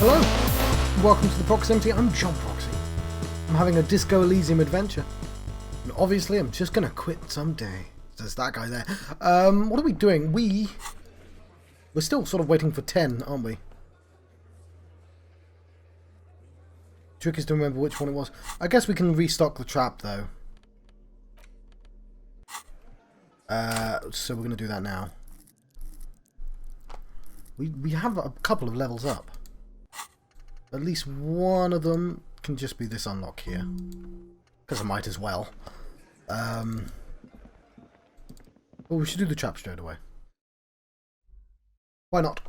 Hello, welcome to the Proximity. I'm John Proxy. I'm having a Disco Elysium adventure. And obviously I'm just going to quit someday. There's that guy there. What are we doing? We're still sort of waiting for 10, aren't we? Trick is to remember which one it was. I guess we can restock the trap though. So we're going to do that now. We have a couple of levels up. At least one of them can just be this unlock here. Because I might as well. Well, we should do the trap straight away. Why not?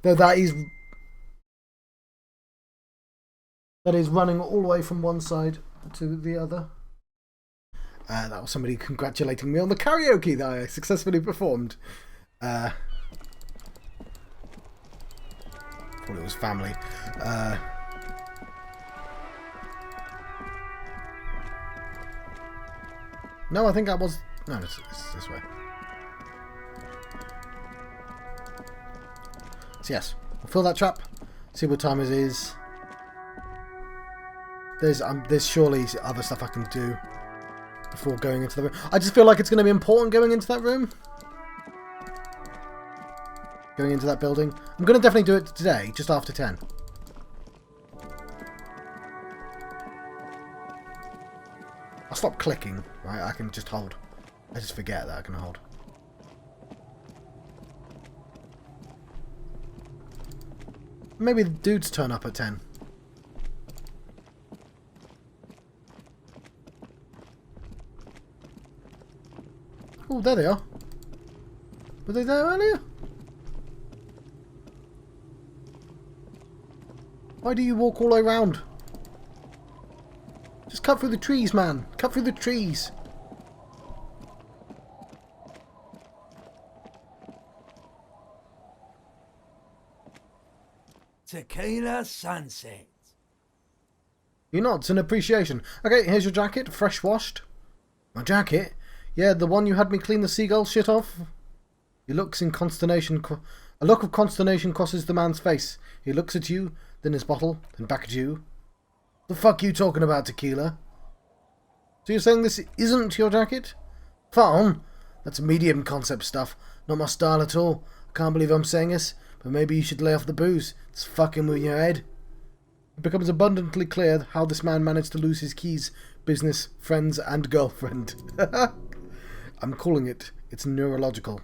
Though that is running all the way from one side to the other. That was somebody congratulating me on the karaoke that I successfully performed. Thought it was family. No, I think that was... No, it's this way. So yes, we'll fill that trap. See what time it is. There's surely other stuff I can do before going into the room. I just feel like it's going to be important going into that room. Going into that building. I'm going to definitely do it today, just after 10. I'll stop clicking, right? I can just hold. I just forget that I can hold. Maybe the dudes turn up at 10. Oh, there they are. Were they there earlier? Why do you walk all around? Just cut through the trees, man. Cut through the trees. Tequila sunset. He nods in appreciation. Okay, here's your jacket, fresh washed. My jacket? Yeah, the one you had me clean the seagull shit off? He looks in consternation. A look of consternation crosses the man's face. He looks at you, then his bottle, then back at you. The fuck you talking about, Tequila? So you're saying this isn't your jacket? Fine. That's medium concept stuff. Not my style at all. I can't believe I'm saying this, but maybe you should lay off the booze. It's fucking with your head. It becomes abundantly clear how this man managed to lose his keys, business, friends, and girlfriend. I'm calling it. It's neurological.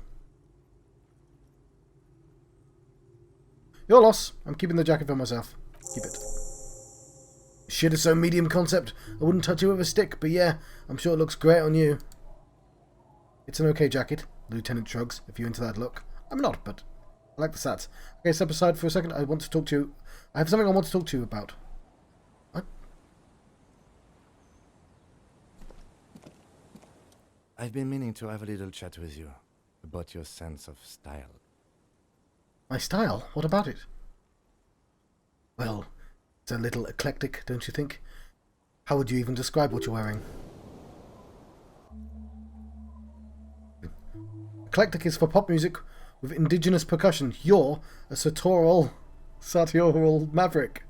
Your loss. I'm keeping the jacket for myself. Keep it. Shit is so medium concept, I wouldn't touch it with a stick, but yeah, I'm sure it looks great on you. It's an okay jacket, the Lieutenant shrugs, if you're into that look. I'm not, but I like the sats. Okay, step aside for a second. I want to talk to you. I have something I want to talk to you about. What? I've been meaning to have a little chat with you about your sense of style. My style? What about it? Well, it's a little eclectic, don't you think? How would you even describe what you're wearing? Eclectic is for pop music with indigenous percussion. You're a sartorial maverick.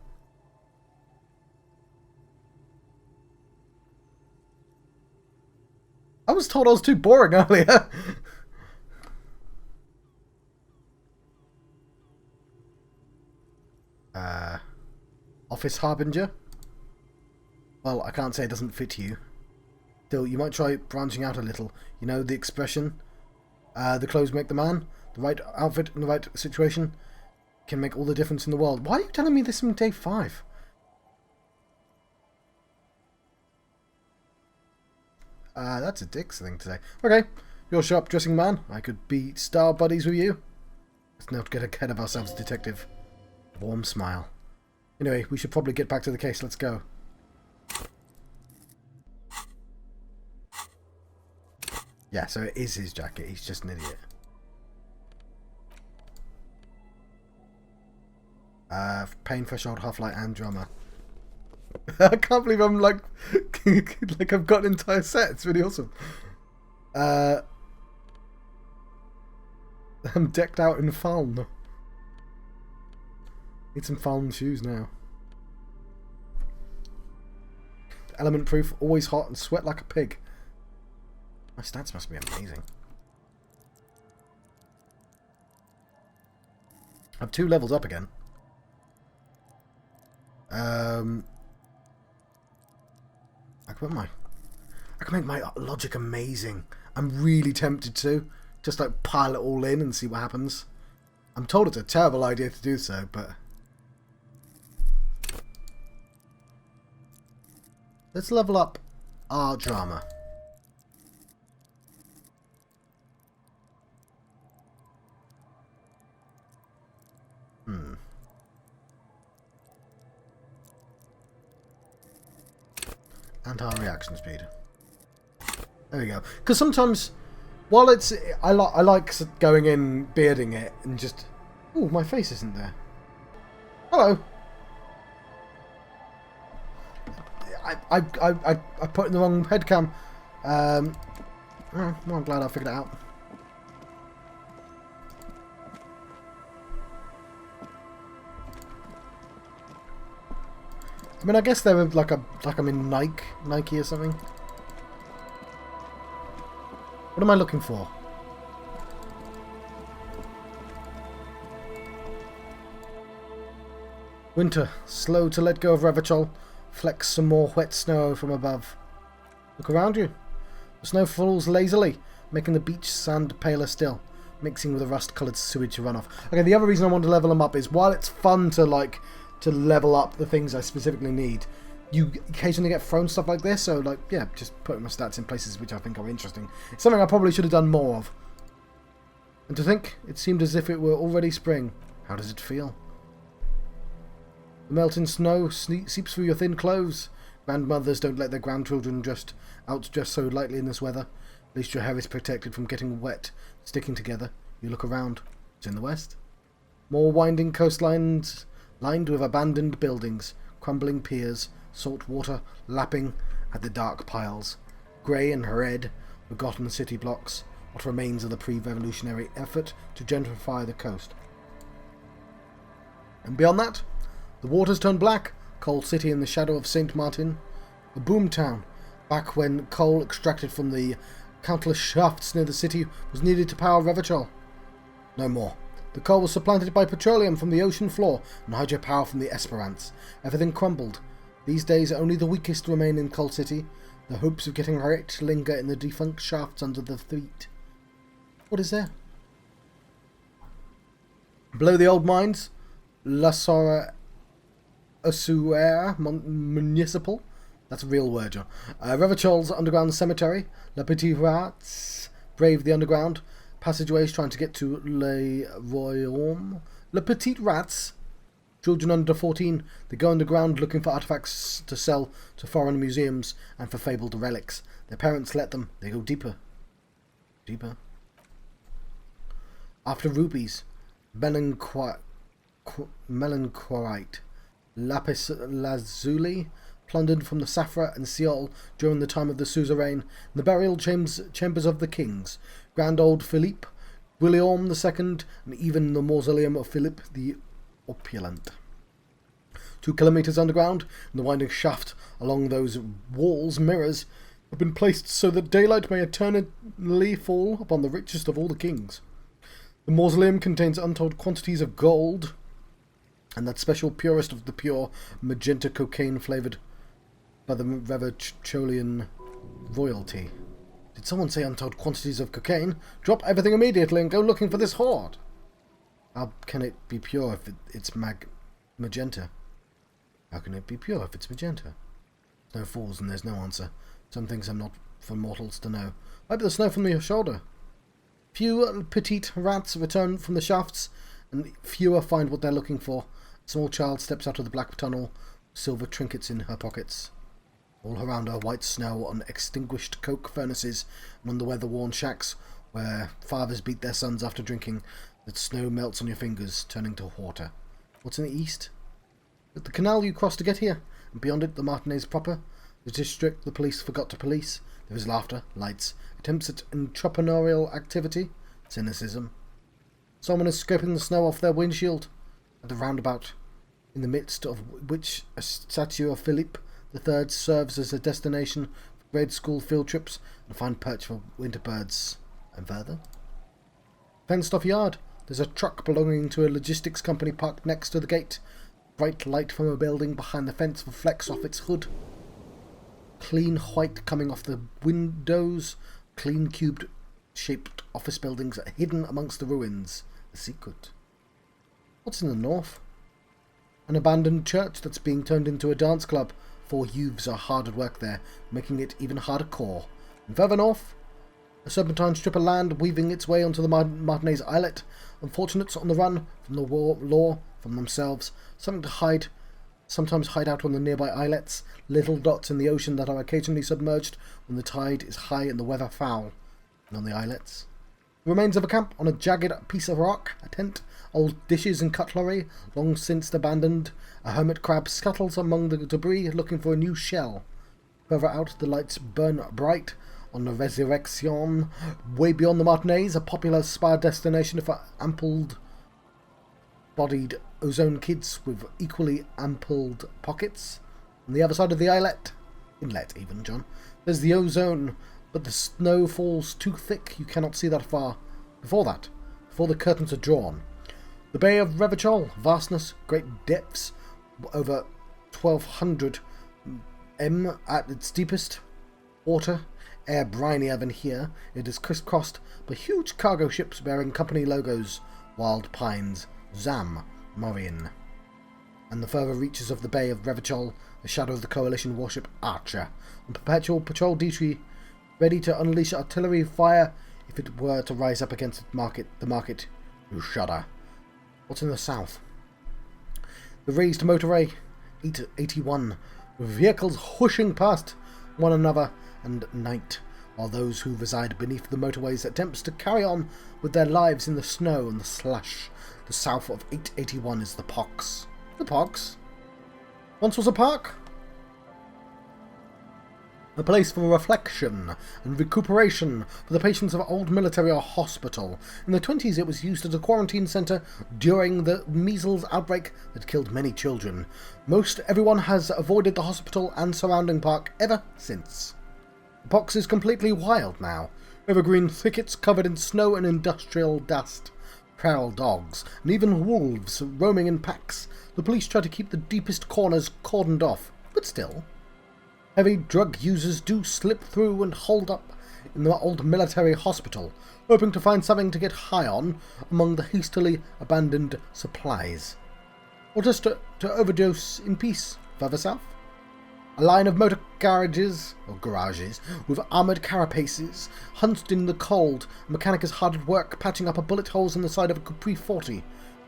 I was told I was too boring earlier. Office Harbinger? Well, I can't say it doesn't fit you. Still, you might try branching out a little. You know, the expression, the clothes make the man. The right outfit in the right situation can make all the difference in the world. Why are you telling me this from day 5? That's a dick's thing to say. Okay, you're a sharp dressing man. I could be star buddies with you. Let's not get ahead of ourselves, detective. Warm smile. Anyway, we should probably get back to the case. Let's go. Yeah, so it is his jacket. He's just an idiot. Pain threshold, half-light, and drummer. I can't believe I'm like... like I've got an entire set. It's really awesome. I'm decked out in fawn. Need some foam shoes now. Element proof, always hot and sweat like a pig. My stats must be amazing. I have 2 levels up again. I can make my logic amazing. I'm really tempted to. Just like pile it all in and see what happens. I'm told it's a terrible idea to do so, but... Let's level up our drama. And our reaction speed. There we go. Because sometimes, while it's... I like going in, bearding it, and just... Ooh, my face isn't there. Hello. I put in the wrong headcam. Well, I'm glad I figured it out. I mean, I guess they're like I'm in Nike or something. What am I looking for? Winter, slow to let go of Revachol. Flecks some more wet snow from above. Look around you. The snow falls lazily, making the beach sand paler still, mixing with the rust-coloured sewage runoff. Okay, the other reason I want to level them up is while it's fun to level up the things I specifically need, you occasionally get thrown stuff like this, so like, yeah, just putting my stats in places which I think are interesting. It's something I probably should have done more of. And to think, it seemed as if it were already spring. How does it feel? The melting snow seeps through your thin clothes. Grandmothers don't let their grandchildren outdress so lightly in this weather. At least your hair is protected from getting wet, sticking together. You look around. It's in the west. More winding coastlines lined with abandoned buildings, crumbling piers, salt water lapping at the dark piles. Grey and red, forgotten city blocks, what remains of the pre-revolutionary effort to gentrify the coast. And beyond that, the waters turn black, Coal City in the shadow of St. Martin. A boom town, back when coal extracted from the countless shafts near the city was needed to power Revachol. No more. The coal was supplanted by petroleum from the ocean floor and hydropower from the Esperance. Everything crumbled. These days only the weakest remain in Coal City. The hopes of getting rich linger in the defunct shafts under the feet. What is there? Below the old mines, La Sora Assuera Municipal. That's a real word, John. Revachol's underground cemetery. La Petite Rats brave the underground passageways trying to get to Le Royaume. La Petite Rats. Children under 14. They go underground looking for artifacts to sell to foreign museums and for fabled relics. Their parents let them. They go deeper. Deeper. After rubies. Melanchorite. Lapis lazuli, plundered from the Safra and Seol during the time of the suzerain, the burial chambers of the kings, grand old Philippe, Guillaume II, and even the mausoleum of Philippe the Opulent. 2 kilometres underground, in the winding shaft along those walls, mirrors have been placed so that daylight may eternally fall upon the richest of all the kings. The mausoleum contains untold quantities of gold, and that special purest of the pure, magenta cocaine flavoured by the Revacholian royalty. Did someone say untold quantities of cocaine? Drop everything immediately and go looking for this hoard. How can it be pure if it's magenta? How can it be pure if it's magenta? No fools and there's no answer. Some things are not for mortals to know. Wipe the snow from your shoulder. Few petite rats return from the shafts, and fewer find what they're looking for. A small child steps out of the black tunnel, silver trinkets in her pockets. All around her, white snow on extinguished coke furnaces and on the weather-worn shacks where fathers beat their sons after drinking. The snow melts on your fingers, turning to water. What's in the east? At the canal you cross to get here, and beyond it the Martinez proper. The district the police forgot to police. There is laughter, lights, attempts at entrepreneurial activity, cynicism. Someone is scraping the snow off their windshield. At the roundabout, in the midst of which a statue of Philippe III serves as a destination for grade school field trips and fine perch for winter birds. And further, fenced off yard. There's a truck belonging to a logistics company parked next to the gate. Bright light from a building behind the fence reflects off its hood. Clean white coming off the windows. Clean cubed-shaped office buildings are hidden amongst the ruins. A secret. What's in the north? An abandoned church that's being turned into a dance club. 4 youths are hard at work there, making it even harder core. And further north, a serpentine strip of land weaving its way onto the Martinez Islet. Unfortunates on the run from the law, from themselves, something to hide, sometimes hide out on the nearby islets, little dots in the ocean that are occasionally submerged when the tide is high and the weather foul. And on the islets, the remains of a camp on a jagged piece of rock, a tent, old dishes and cutlery, long since abandoned. A hermit crab scuttles among the debris looking for a new shell. Further out, the lights burn bright on the Resurrection. Way beyond the Martinez, a popular spa destination for ample-bodied ozone kids with equally ampled pockets. On the other side of the inlet even, John, there's the ozone, but the snow falls too thick, you cannot see that far. Before the curtains are drawn, the Bay of Revachol, vastness, great depths, over 1200 m at its deepest. Water, air brinier than here. It is crisscrossed by huge cargo ships bearing company logos, Wild Pines, Zam, Morin. And the further reaches of the Bay of Revachol, the shadow of the coalition warship Archer, on perpetual patrol duty, ready to unleash artillery fire if it were to rise up against the market, you shudder. What's in the south? The raised motorway, 881, with vehicles whooshing past one another and night, while those who reside beneath the motorways attempts to carry on with their lives in the snow and the slush. The south of 881 is the Pox. The Pox? Once was a park? A place for reflection and recuperation for the patients of old military or hospital. In the 1920s it was used as a quarantine centre during the measles outbreak that killed many children. Most everyone has avoided the hospital and surrounding park ever since. The Pox is completely wild now. Evergreen thickets covered in snow and industrial dust. Feral dogs, and even wolves roaming in packs. The police try to keep the deepest corners cordoned off, but still. Heavy drug users do slip through and hold up in the old military hospital, hoping to find something to get high on among the hastily abandoned supplies. Or just to overdose in peace, further south. A line of motor garages with armoured carapaces, hunched in the cold. A mechanic is hard at work patching up bullet holes in the side of a Capri 40.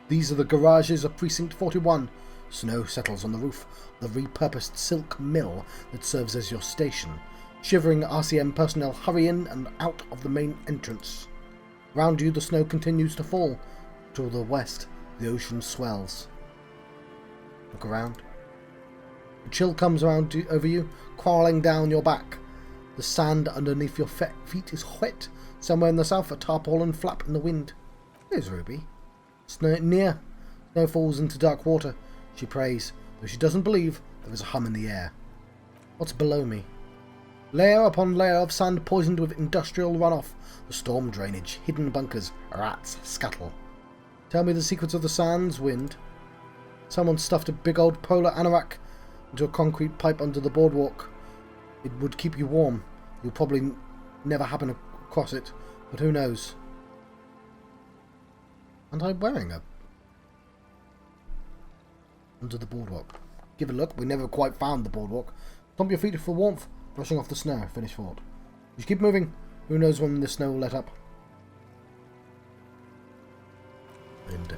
These are the garages of Precinct 41. Snow settles on the roof of the repurposed silk mill that serves as your station. Shivering RCM personnel hurry in and out of the main entrance. Round you the snow continues to fall. To the west, the ocean swells. Look around. A chill comes over you, crawling down your back. The sand underneath your feet is wet. Somewhere in the south, a tarpaulin flap in the wind. There's Ruby. Near. Snow falls into dark water. She prays, though she doesn't believe there is a hum in the air. What's below me? Layer upon layer of sand poisoned with industrial runoff. The storm drainage, hidden bunkers, rats scuttle. Tell me the secrets of the sands, wind. Someone stuffed a big old polar anorak into a concrete pipe under the boardwalk. It would keep you warm. You'll probably never happen across it, but who knows? And I'm wearing a under the boardwalk. Give it a look. We never quite found the boardwalk. Stomp your feet for warmth. Brushing off the snow. Finish thought. Just keep moving. Who knows when the snow will let up. And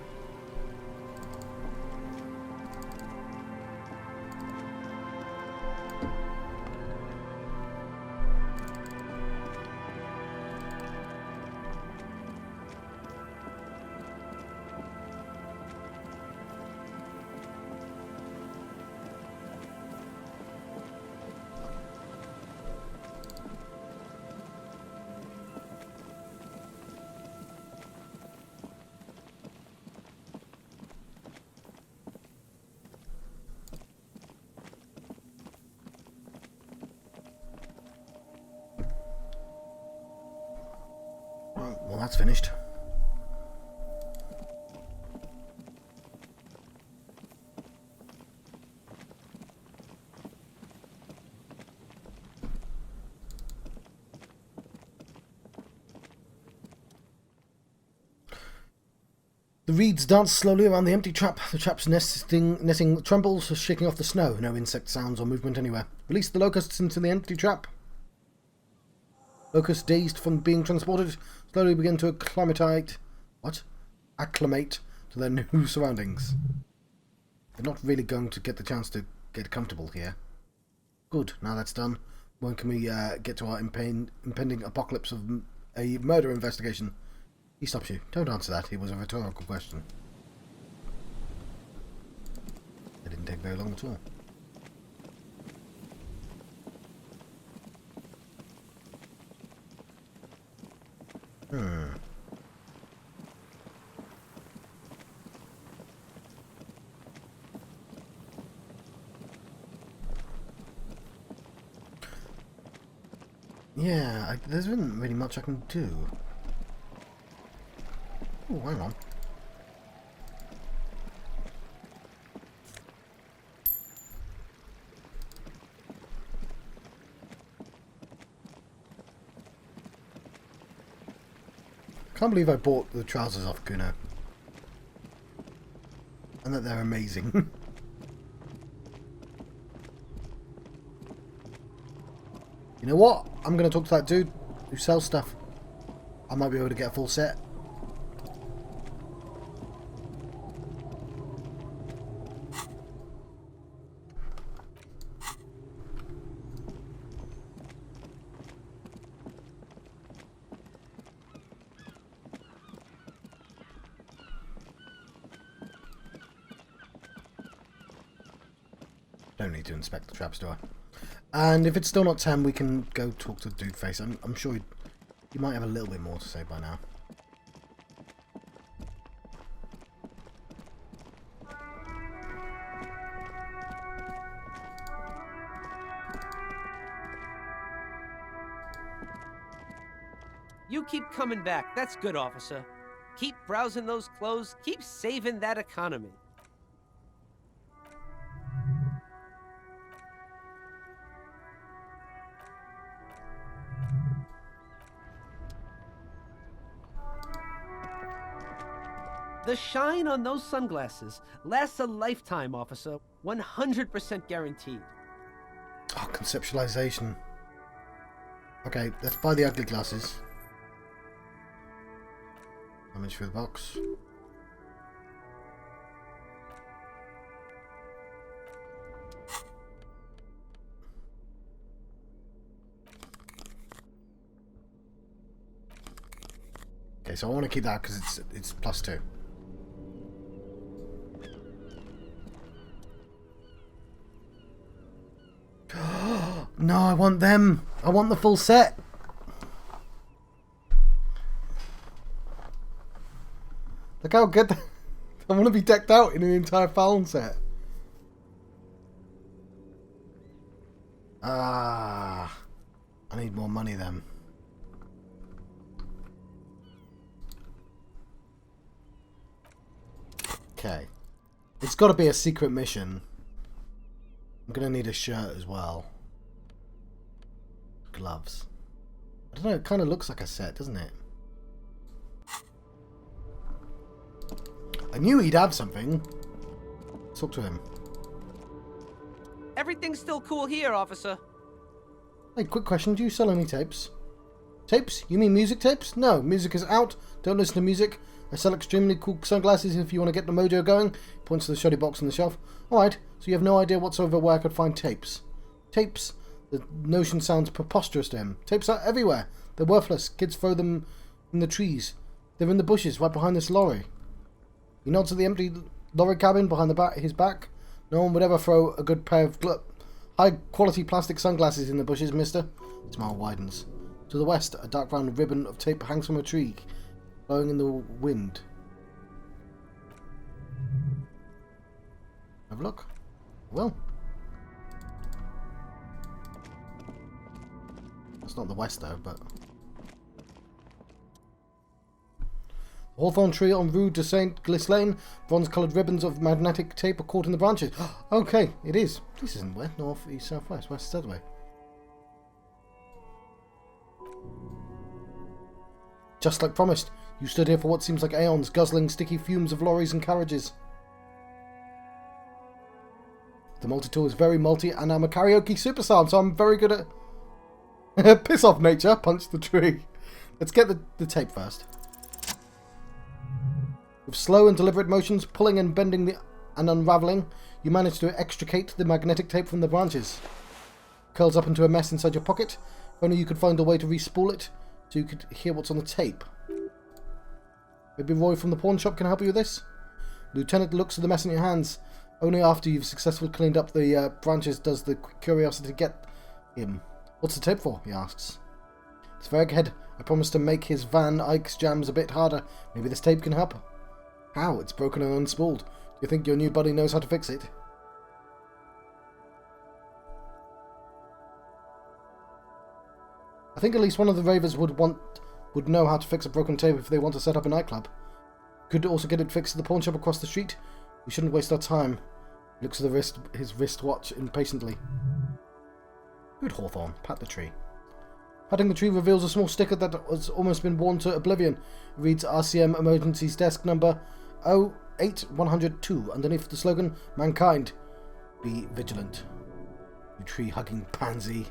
that's finished. The reeds dance slowly around the empty trap. The trap's netting trembles, shaking off the snow. No insect sounds or movement anywhere. Release the locusts into the empty trap. Locusts, dazed from being transported, slowly begin to acclimate to their new surroundings. They're not really going to get the chance to get comfortable here. Good, now that's done. When can we get to our impending apocalypse of a murder investigation? He stops you. Don't answer that. It was a rhetorical question. It didn't take very long at all. Yeah, there isn't really much I can do. Oh, hang on. Can't believe I bought the trousers off Kuno. And that they're amazing. You know what? I'm going to talk to that dude who sells stuff. I might be able to get a full set. Don't need to inspect the traps, do I? And if it's still not 10, we can go talk to the dude face. I'm sure he might have a little bit more to say by now. You keep coming back. That's good, officer. Keep browsing those clothes. Keep saving that economy. The shine on those sunglasses lasts a lifetime, officer. 100% guaranteed. Oh, conceptualization. Okay, let's buy the ugly glasses. How much for the box? Okay, so I want to keep that because it's +2. No, I want them. I want the full set. Look how good. I want to be decked out in an entire Feld set. Ah, I need more money then. Okay. It's got to be a secret mission. I'm going to need a shirt as well. Gloves. I don't know, it kind of looks like a set, doesn't it? I knew he'd have something. Talk to him. Everything's still cool here, officer. Hey, quick question. Do you sell any tapes? Tapes? You mean music tapes? No, music is out. Don't listen to music. I sell extremely cool sunglasses if you want to get the mojo going. Points to the shoddy box on the shelf. Alright, so you have no idea whatsoever where I could find tapes. Tapes? The notion sounds preposterous to him. Tapes are everywhere. They're worthless. Kids throw them in the trees. They're in the bushes right behind this lorry. He nods at the empty lorry cabin behind his back. No one would ever throw a good pair of high-quality plastic sunglasses in the bushes, mister. His smile widens. To the west, a dark brown ribbon of tape hangs from a tree, blowing in the wind. Have a look. Well. It's not the west, though, but... Hawthorn tree on Rue de Saint Ghislaine. Bronze-coloured ribbons of magnetic tape are caught in the branches. Okay, it is. This isn't west, north, east, south, west. West, that way. Just like promised, you stood here for what seems like aeons, guzzling sticky fumes of lorries and carriages. The multi-tool is very multi, and I'm a karaoke superstar, so I'm very good at... Piss off, nature. Punch the tree. Let's get the tape first. With slow and deliberate motions, pulling and bending and unravelling, you manage to extricate the magnetic tape from the branches. Curls up into a mess inside your pocket. If only you could find a way to re-spool it, so you could hear what's on the tape. Maybe Roy from the pawn shop can help you with this? Lieutenant looks at the mess in your hands. Only after you've successfully cleaned up the branches does the curiosity get him. What's the tape for? He asks. It's for Egghead. I promised to make his Van Eyck's jams a bit harder. Maybe this tape can help. How? It's broken and unspooled. Do you think your new buddy knows how to fix it? I think at least one of the ravers would know how to fix a broken tape if they want to set up a nightclub. Could also get it fixed at the pawn shop across the street. We shouldn't waste our time. He looks at his wristwatch impatiently. Good, Hawthorn. Pat the tree. Patting the tree reveals a small sticker that has almost been worn to oblivion. It reads RCM Emergencies Desk Number 08102. Underneath the slogan, Mankind, be vigilant. You tree-hugging pansy.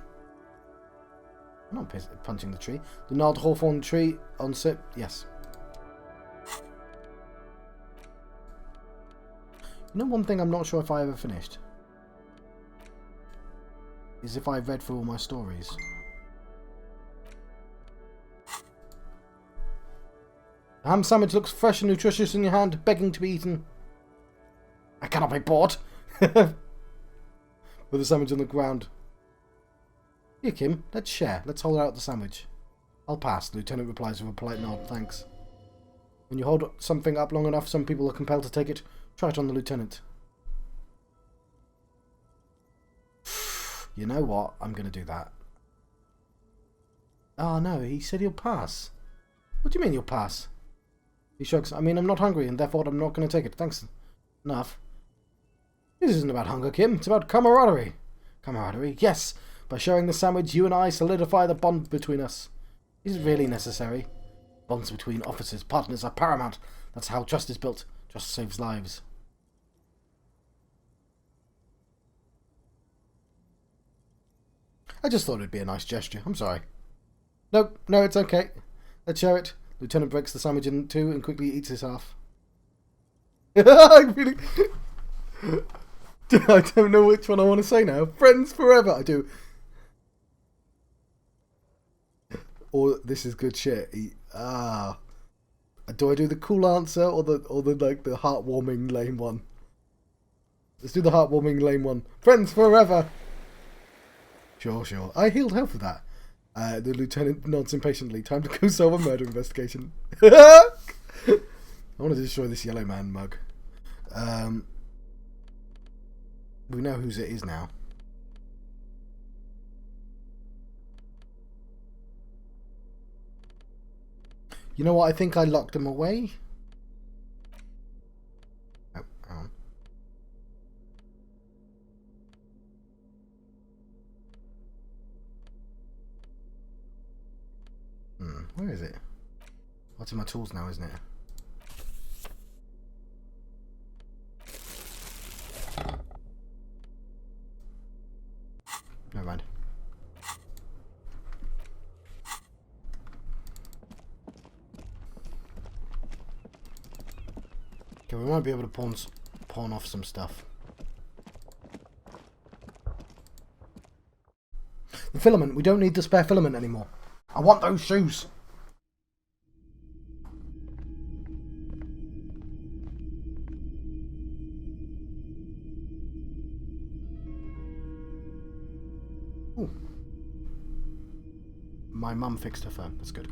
I'm not punching the tree. The gnarled hawthorn tree on sip. Yes. You know, one thing I'm not sure if I ever finished is if I read through all my stories. The ham sandwich looks fresh and nutritious in your hand, begging to be eaten. I cannot be bought. With the sandwich on the ground. Here, Kim, let's share. Let's hold out the sandwich. I'll pass, the lieutenant replies with a polite nod. Thanks. When you hold something up long enough, some people are compelled to take it. Try it on the lieutenant. You know what? I'm going to do that. Oh, no, he said he'll pass. What do you mean you'll pass? He shrugs. I mean, I'm not hungry, and therefore I'm not going to take it. Thanks. Enough. This isn't about hunger, Kim. It's about camaraderie. Camaraderie? Yes. By sharing the sandwich, you and I solidify the bond between us. Is it really necessary? Bonds between officers, partners are paramount. That's how trust is built. Trust saves lives. I just thought it'd be a nice gesture. I'm sorry. Nope, no, it's okay. Let's share it. Lieutenant breaks the sandwich in two and quickly eats his half. I really... I don't know which one I want to say now. Friends forever. I do. Or this is good shit. Do I do the cool answer or the like the heartwarming lame one? Let's do the heartwarming lame one. Friends forever. Sure. I healed health with that. The lieutenant nods impatiently. Time to go solve a murder investigation. I want to destroy this yellow man mug. We know whose it is now. You know what? I think I locked him away. Oh, hang on. Where is it? What's in my tools now, isn't it? Never mind. Okay, we might be able to pawn off some stuff. The filament. We don't need the spare filament anymore. I want those shoes. Ooh. My mum fixed her phone. That's good.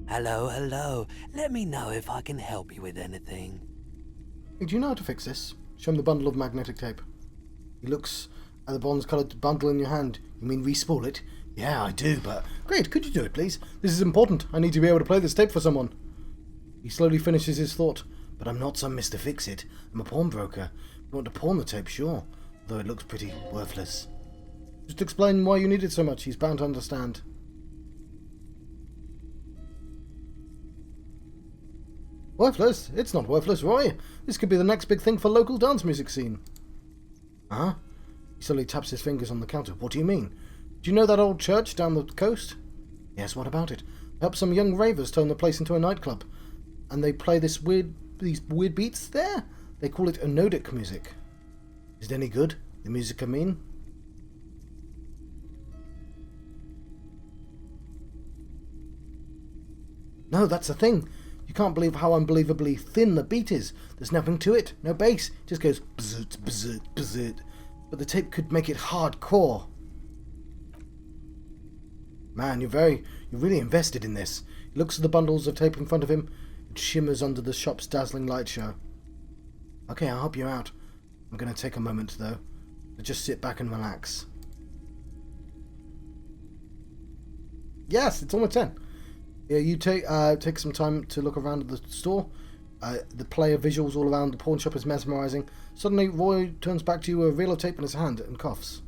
Hello. Let me know if I can help you with anything. Hey, do you know how to fix this? Show him the bundle of magnetic tape. He looks at the bronze-coloured bundle in your hand. You mean re-spool it? Yeah, I do, but... Great, could you do it, please? This is important. I need to be able to play this tape for someone. He slowly finishes his thought. But I'm not some Mr. Fix-It. I'm a pawnbroker. You want to pawn the tape, sure. Though it looks pretty worthless. Just explain why you need it so much. He's bound to understand. Worthless? It's not worthless, Roy. This could be the next big thing for local dance music scene. Huh? He slowly taps his fingers on the counter. What do you mean? Do you know that old church down the coast? Yes, what about it? Perhaps some young ravers turn the place into a nightclub. And they play these weird beats there? They call it anodic music. Is it any good? The music, I mean? No, that's the thing. You can't believe how unbelievably thin the beat is. There's nothing to it. No bass. It just goes bzzzt, bzzzt, bzzzt. But the tape could make it hardcore. Man, you're really invested in this. He looks at the bundles of tape in front of him. It shimmers under the shop's dazzling light show. Okay, I'll help you out. I'm going to take a moment, though. Just sit back and relax. Yes, it's almost 10. Yeah, you take some time to look around at the store. The play of visuals all around the pawn shop is mesmerizing. Suddenly, Roy turns back to you with a reel of tape in his hand and coughs.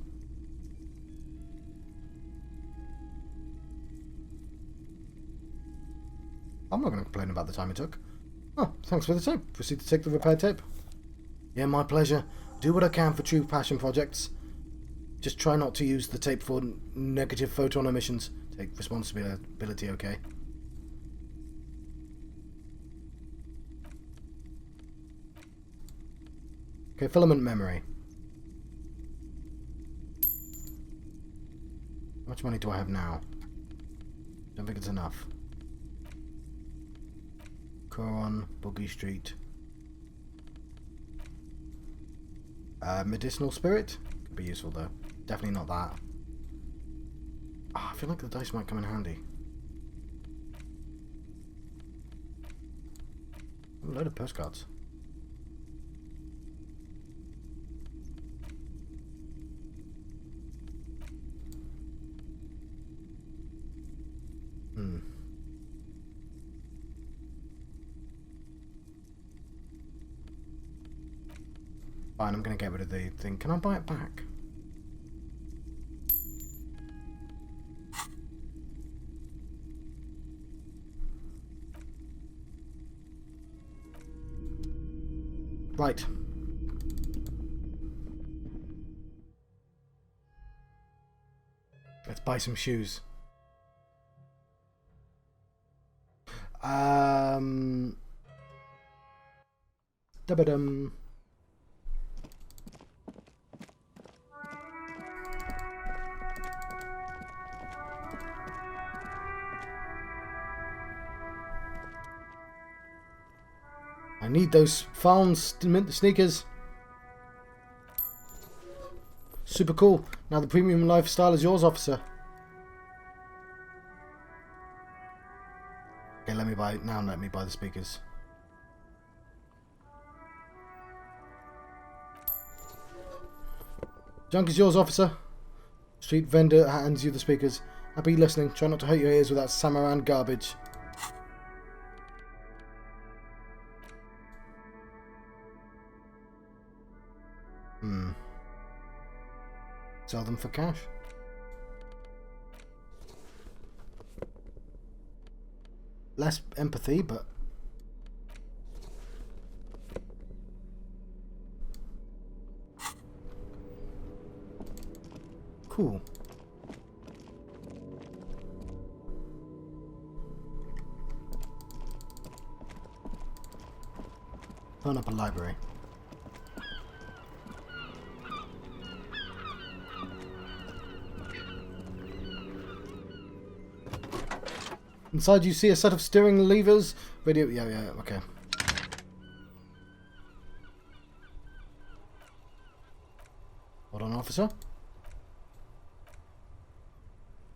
I'm not going to complain about the time it took. Oh, thanks for the tape. Proceed to take the repair tape. Yeah, my pleasure. Do what I can for true passion projects. Just try not to use the tape for negative photon emissions. Take responsibility, okay? Okay, filament memory. How much money do I have now? Don't think it's enough. Coron, Boogie Street. Medicinal spirit? Could be useful though. Definitely not that. Oh, I feel like the dice might come in handy. A load of postcards. Fine, I'm going to get rid of the thing. Can I buy it back? Right. Let's buy some shoes. Da-ba-dum. I need those found sneakers. Super cool. Now the premium lifestyle is yours, officer. Okay, let me buy the speakers. Junk is yours, officer. Street vendor hands you the speakers. Happy listening. Try not to hurt your ears with that Samaran garbage. Sell them for cash. Less empathy, but cool. Turn up a library. Inside you see a set of steering levers. Radio, yeah, okay. Hold on, officer.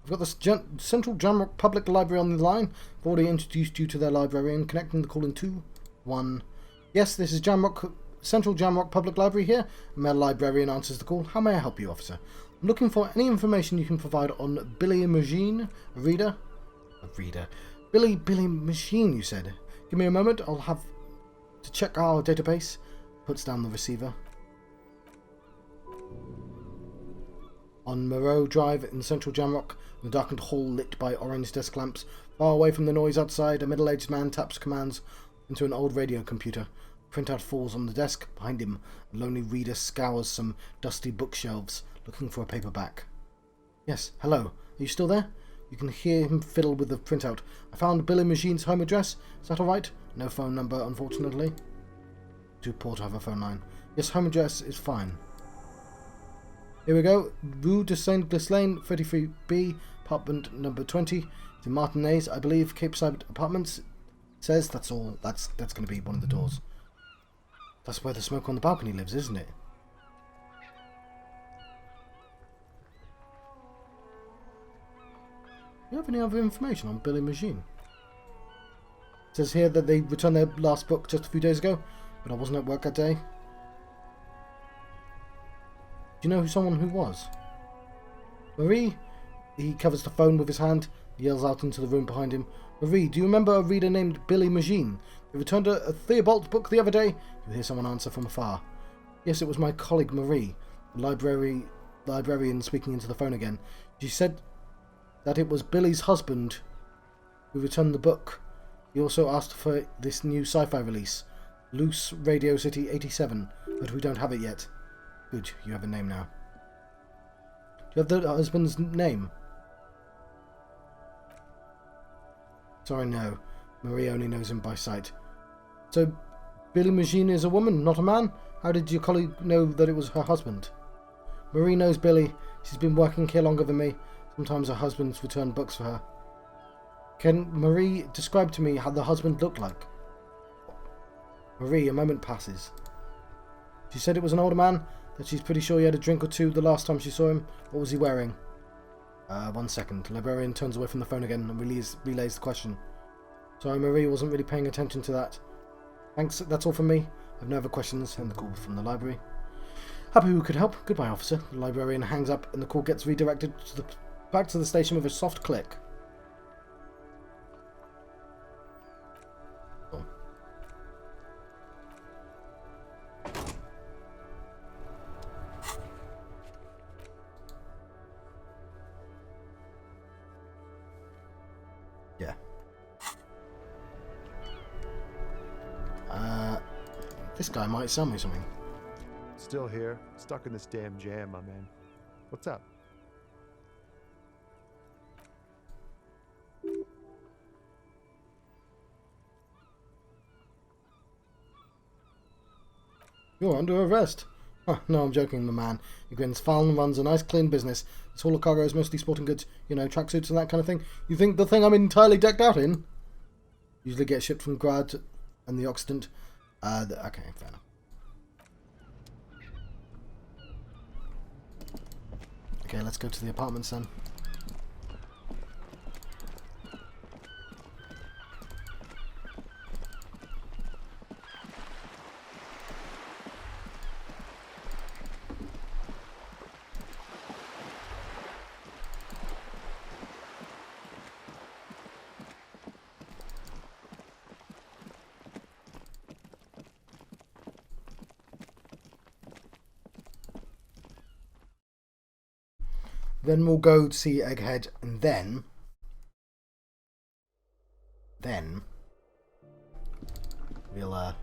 I've got the Central Jamrock Public Library on the line. I've already introduced you to their librarian. Connecting the call in 2, 1. Yes, this is Central Jamrock Public Library here. A male librarian answers the call. How may I help you, officer? I'm looking for any information you can provide on Billy Machine, a reader. Billy Machine, you said. Give me a moment, I'll have to check our database. Puts down the receiver. On Moreau Drive in central Jamrock, in the darkened hall lit by orange desk lamps, far away from the noise outside, a middle-aged man taps commands into an old radio computer. Printout falls on the desk. Behind him, a lonely reader scours some dusty bookshelves, looking for a paperback. Yes, hello. Are you still there? You can hear him fiddle with the printout. I found Billy Machine's home address. Is that alright? No phone number, unfortunately. Too poor to have a phone line. Yes, home address is fine. Here we go. Rue de Saint-Ghislain, 33B, apartment number 20. It's in Martinez, I believe. Capeside Apartments. It says that's all. That's going to be one of the doors. That's where the smoker on the balcony lives, isn't it? Do you have any other information on Billy Machine? It says here that they returned their last book just a few days ago, but I wasn't at work that day. Do you know who someone who was? Marie? He covers the phone with his hand, yells out into the room behind him. Marie, do you remember a reader named Billy Machine? They returned a Theobald book the other day. You hear someone answer from afar. Yes, it was my colleague Marie, the librarian speaking into the phone again. She said that it was Billy's husband who returned the book. He also asked for this new sci-fi release, Loose Radio City 87, but we don't have it yet. Good, you have a name now. Do you have the husband's name? Sorry, no. Marie only knows him by sight. So, Billy Machine is a woman, not a man? How did your colleague know that it was her husband? Marie knows Billy. She's been working here longer than me. Sometimes her husband's returned books for her. Can Marie describe to me how the husband looked like? Marie, a moment passes. She said it was an older man, that she's pretty sure he had a drink or two the last time she saw him. What was he wearing? 1 second. The librarian turns away from the phone again and relays the question. Sorry, Marie, wasn't really paying attention to that. Thanks, that's all from me. I have no other questions. End the call from the library. Happy we could help. Goodbye, officer. The librarian hangs up and the call gets redirected back to the station with a soft click. Oh. Yeah. This guy might sell me something. Still here, stuck in this damn jam, my man. What's up? You're under arrest. Huh, no, I'm joking, my man. He grins. Fallon runs a nice, clean business. His haul of cargo is mostly sporting goods, you know, tracksuits and that kind of thing. You think the thing I'm entirely decked out in? Usually get shipped from Grad and the Occident. Okay, fair enough. Okay, let's go to the apartments then. Then we'll go see Egghead, and then we'll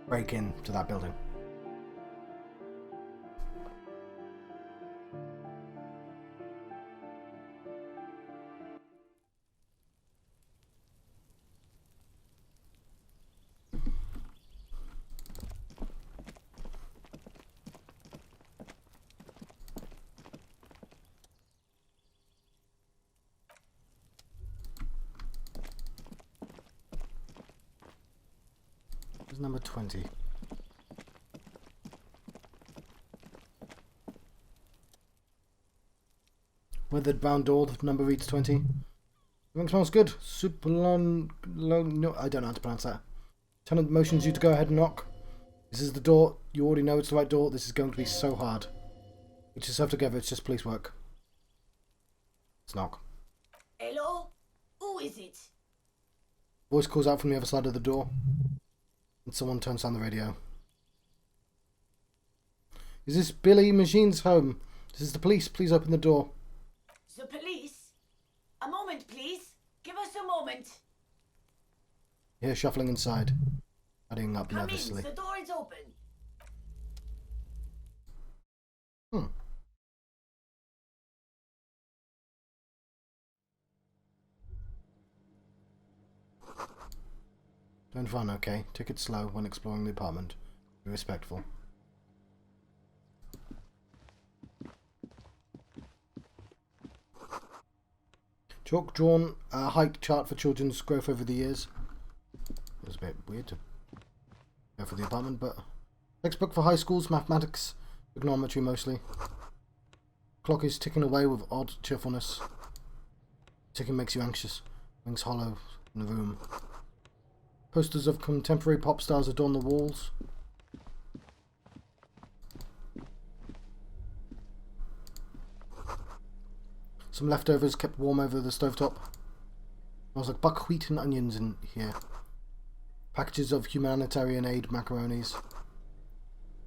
break into that building. Number 20. Weathered brown door, the number reads 20. Everything smells good. No, I don't know how to pronounce that. Tenant motions you to go ahead and knock. This is the door. You already know it's the right door. This is going to be so hard. Get yourself together. It's just police work. Let's knock. Hello? Who is it? Voice calls out from the other side of the door. And someone turns down the radio. Is this Billy Machine's home? This is the police. Please open the door. The police? A moment, please. Give us a moment. Here, shuffling inside. Adding up Come nervously. in. The door is open. Hmm. Don't run, okay? Take it slow when exploring the apartment. Be respectful. Chalk drawn a height chart for children's growth over the years. It was a bit weird to go for the apartment, but textbook for high schools, mathematics, trigonometry mostly. Clock is ticking away with odd cheerfulness. Ticking makes you anxious. Rings hollow in the room. Posters of contemporary pop stars adorn the walls. Some leftovers kept warm over the stovetop. Smells like buckwheat and onions in here. Packages of humanitarian aid macaronis.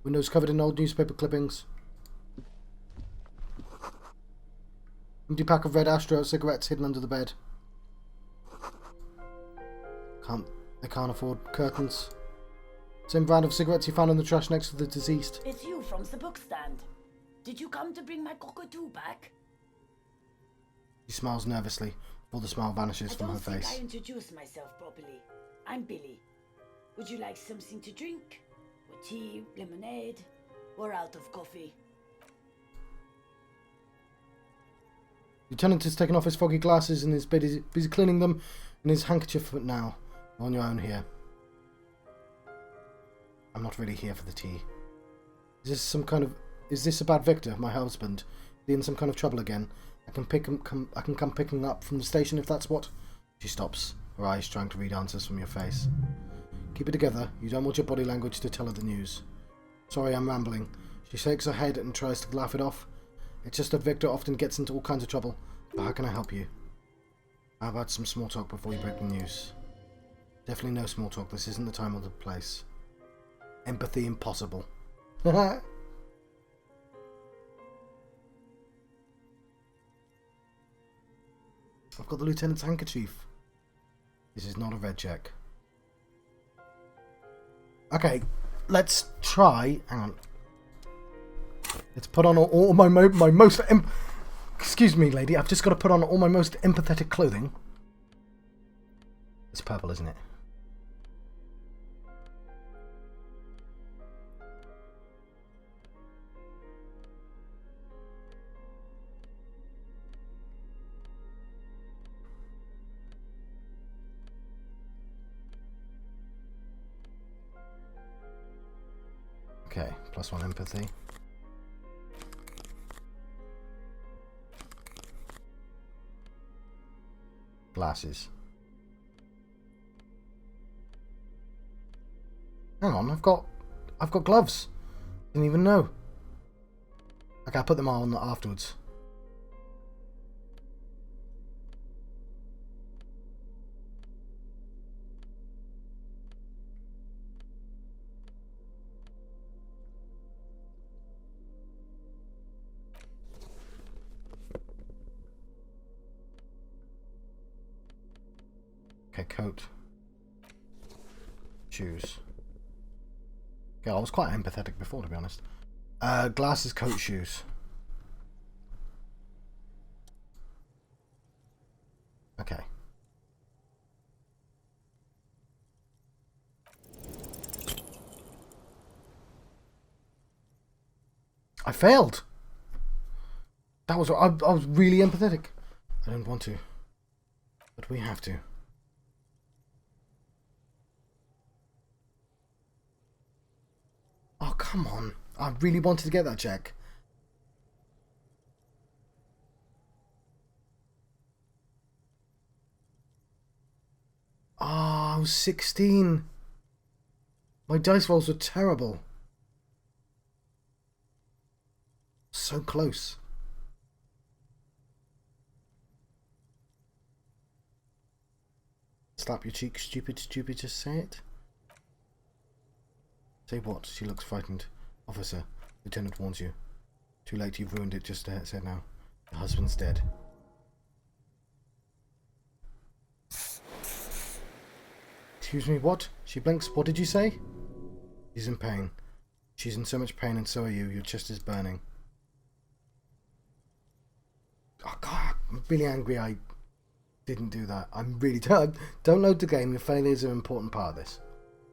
Windows covered in old newspaper clippings. Empty pack of red Astro cigarettes hidden under the bed. They can't afford curtains. Same brand of cigarettes you found in the trash next to the deceased. It's you from the book stand. Did you come to bring my cockatoo back? She smiles nervously before the smile vanishes from her I don't face. think I introduced myself properly. I'm Billy. Would you like something to drink? Or tea, lemonade? Or out of coffee? Lieutenant has taken off his foggy glasses and is busy cleaning them in his handkerchief now. You're on your own here. I'm not really here for the tea. Is this about Victor, my husband? Is he in some kind of trouble again? I can come picking up from the station if that's what. She stops, her eyes trying to read answers from your face. Keep it together. You don't want your body language to tell her the news. Sorry, I'm rambling. She shakes her head and tries to laugh it off. It's just that Victor often gets into all kinds of trouble. But how can I help you? How about some small talk before you break the news? Definitely no small talk. This isn't the time or the place. Empathy impossible. I've got the lieutenant's handkerchief. This is not a red check. Okay, let's try. Hang on. Let's put on all my most. Excuse me, lady. I've just got to put on all my most empathetic clothing. It's purple, isn't it? Okay, +1 empathy. Glasses. Hang on, I've got gloves. Didn't even know. Okay, I'll put them on afterwards. Okay, coat. Shoes. Yeah, I was quite empathetic before, to be honest. Glasses, coat, shoes. Okay. I failed! That was... I was really empathetic. I don't want to. But we have to. Oh, come on. I really wanted to get that check. Oh, I was 16. My dice rolls were terrible. So close. Slap your cheek, stupid, stupid, just say it. Say what? She looks frightened. Officer, Lieutenant warns you. Too late, you've ruined it, just said now. Your husband's dead. Excuse me, what? She blinks. What did you say? She's in pain. She's in so much pain and so are you. Your chest is burning. Oh god, I'm really angry I didn't do that. I'm really... Don't load the game. Your failures are an important part of this.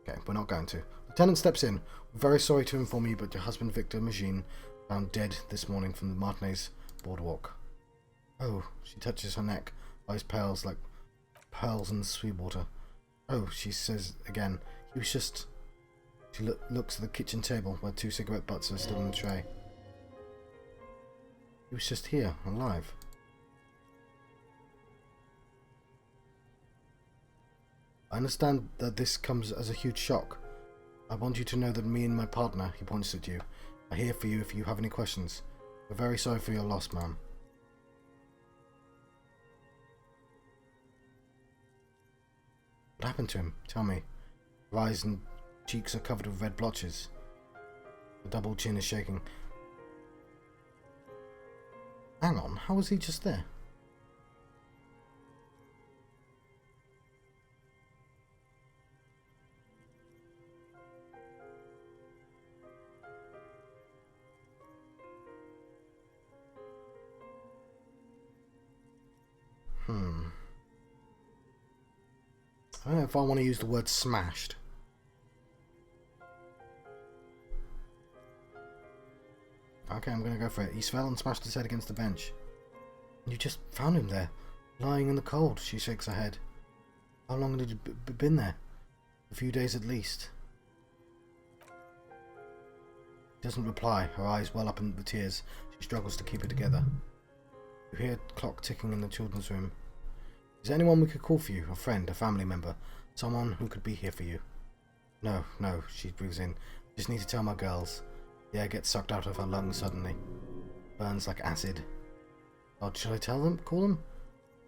Okay, we're not going to. Lieutenant steps in. We're very sorry to inform you, but your husband, Victor Machine, found dead this morning from the Martinez Boardwalk. Oh, she touches her neck. Eyes pales like pearls in sweet water. Oh, she says again. He was just... She looks at the kitchen table where 2 cigarette butts are still in the tray. He was just here, alive. I understand that this comes as a huge shock. I want you to know that me and my partner, he points at you, are here for you if you have any questions. We're very sorry for your loss, ma'am. What happened to him? Tell me. Her eyes and cheeks are covered with red blotches. The double chin is shaking. Hang on, how was he just there? I don't know if I want to use the word smashed. Okay, I'm going to go for it. He fell and smashed his head against the bench. And you just found him there, lying in the cold. She shakes her head. How long had he been there? A few days at least. She doesn't reply. Her eyes well up in the tears. She struggles to keep it together. You hear a clock ticking in the children's room. Is there anyone we could call for you? A friend, a family member? Someone who could be here for you? No, she breathes in. I just need to tell my girls. The air gets sucked out of her lungs suddenly. Burns like acid. God, should I tell them? Call them?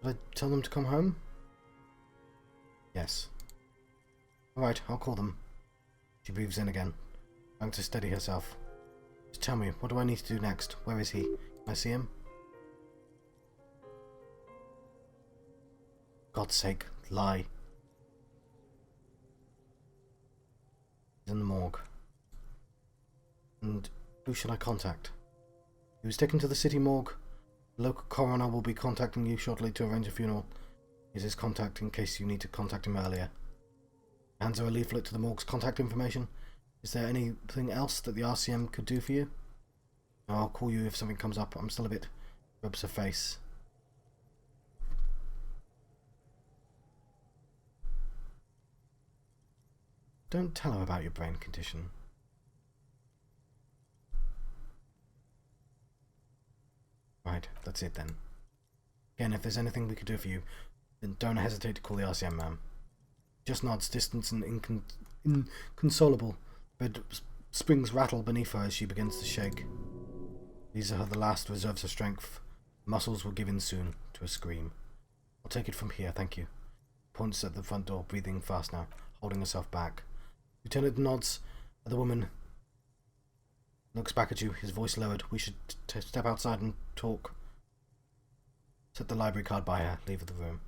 Should I tell them to come home? Yes. Alright, I'll call them. She breathes in again, trying to steady herself. Just tell me, what do I need to do next? Where is he? Can I see him? God's sake, lie. He's in the morgue. And who should I contact? He was taken to the city morgue. The local coroner will be contacting you shortly to arrange a funeral. Here's his contact in case you need to contact him earlier. Hands her a leaflet to the morgue's contact information. Is there anything else that the RCM could do for you? No, I'll call you if something comes up. I'm still a bit... Rubs her face. Don't tell her about your brain condition. Right, that's it then. Again, if there's anything we could do for you, then don't hesitate to call the RCM, ma'am. Just nods, distant and inconsolable. Bed springs rattle beneath her as she begins to shake. These are the last reserves of strength. Muscles will give in soon to a scream. I'll take it from here, thank you. Points at the front door, breathing fast now, holding herself back. Lieutenant nods at the woman. Looks back at you, his voice lowered. We should step outside and talk. Set the library card by her, leave the room.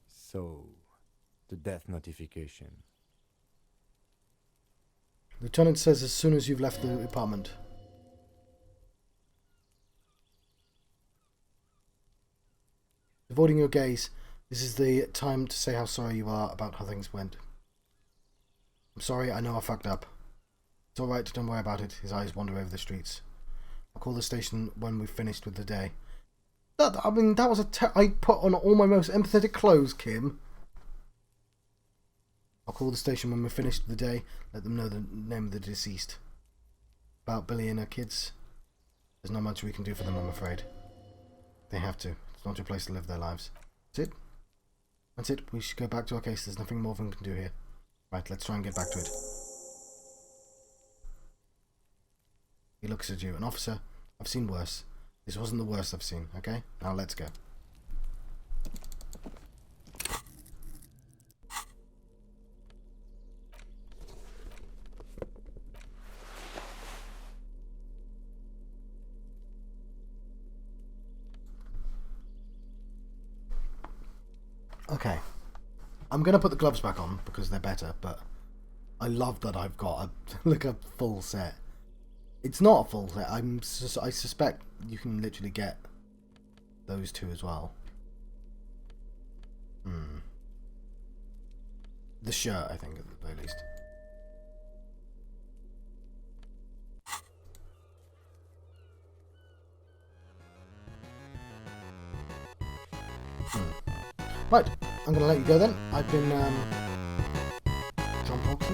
So, the death notification. Lieutenant says as soon as you've left the apartment. Avoiding your gaze, this is the time to say how sorry you are about how things went. I'm sorry, I know I fucked up. It's alright, don't worry about it. His eyes wander over the streets. I'll call the station when we've finished with the day. That was I put on all my most empathetic clothes, Kim. I'll call the station when we're finished for the day. Let them know the name of the deceased. About Billy and her kids, there's not much we can do for them, I'm afraid. They have to. It's not your place to live their lives. That's it. That's it. We should go back to our case. There's nothing more we can do here. Right, let's try and get back to it. He looks at you. An officer, I've seen worse. This wasn't the worst I've seen, okay? Now let's go. Okay. I'm going to put the gloves back on because they're better, but I love that I've got a full set. It's not a full set. I suspect you can literally get those two as well. The shirt, I think, at the very least. Right, I'm going to let you go then. I've been John Proxy.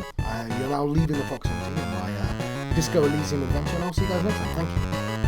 You're now leaving the proximity of my Disco Elysium adventure, and I'll see you guys next time. Thank you.